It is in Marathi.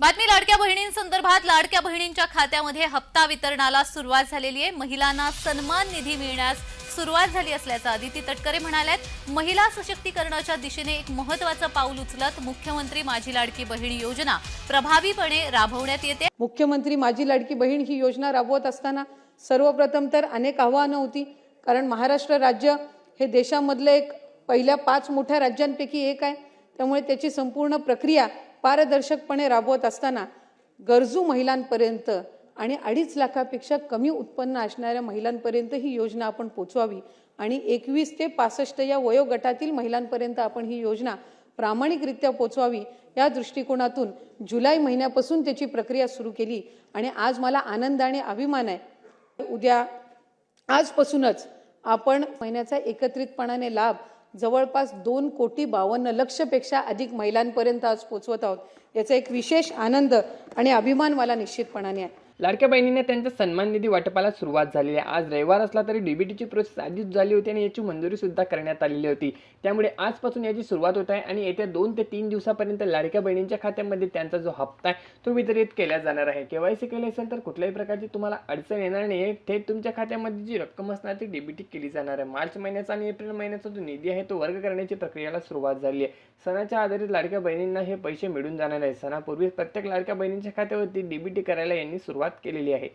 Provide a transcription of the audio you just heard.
बातमी लाडक्या बहिणींसंदर्भात लाडक्या बहिणींच्या खात्यामध्ये हप्ता वितरणाला सुरुवात झालेली आहे। महिलांना सन्मान निधी मिळण्यास सुरुवात झाली असल्याचं अदिती तटकरे म्हणाल्यात। महिला सशक्तीकरणाच्या दिशेने एक महत्त्वाचं पाऊल उचलत मुख्यमंत्री माझी लाडकी बहीण योजना प्रभावीपणे राबवण्यात येते। मुख्यमंत्री माझी लाडकी बहीण ही योजना राबवत असताना सर्वप्रथम तर अनेक आव्हानं होती, कारण महाराष्ट्र राज्य हे देशामधले एक पहिल्या 5 मोठ्या राज्यांपैकी एक आहे। त्यामुळे त्याची संपूर्ण प्रक्रिया पारदर्शकपणे राबवत असताना गरजू महिलांपर्यंत आणि 2.5 लाखापेक्षा कमी उत्पन्न असणाऱ्या महिलांपर्यंत ही योजना आपण पोहोचवावी आणि 21 ते 65 या वयोगटातील महिलांपर्यंत आपण ही योजना प्रामाणिकरित्या पोहोचवावी या दृष्टिकोनातून जुलै महिन्यापासून त्याची प्रक्रिया सुरू केली आणि आज मला आनंद आणि अभिमान आहे। उद्या आजपासूनच आपण महिन्याचा एकत्रितपणाने लाभ जवळपास 2,52,00,000 पेक्षा अधिक महिलांपर्यंत आज पोहोचवत आहोत। याचा एक विशेष आनंद आणि अभिमान मला निश्चितपणाने आहे। लाडक्या बहिणींना त्यांच्या सन्मान निधी वाटपाला सुरुवात झालेली आहे। आज रविवार असला तरी डीबीटीची प्रोसेस आधीच झाली होती आणि याची मंजुरी सुद्धा करण्यात आलेली होती। त्यामुळे आजपासून याची सुरुवात होत आहे आणि येत्या 2 ते 3 दिवसापर्यंत लाडक्या बहिणींच्या खात्यामध्ये त्यांचा जो हप्ता आहे तो वितरित केला जाणार आहे। केवायसी केले असेल तर कुठल्याही प्रकारची तुम्हाला अडचण येणार नाही। थेट तुमच्या खात्यामध्ये जी रक्कम असणार ती डीबीटी केली जाणार आहे। मार्च महिन्याचा आणि एप्रिल महिन्याचा जो निधी आहे तो वर्ग करण्याची प्रक्रियेला सुरुवात झाली आहे। सणाच्या आधारित लाडक्या बहिणींना हे पैसे मिळून जाणार आहे। सणापूर्वी प्रत्येक लाडक्या बहिणींच्या खात्यावरती डीबीटी करायला यांनी सुरुवात केलेली आहे।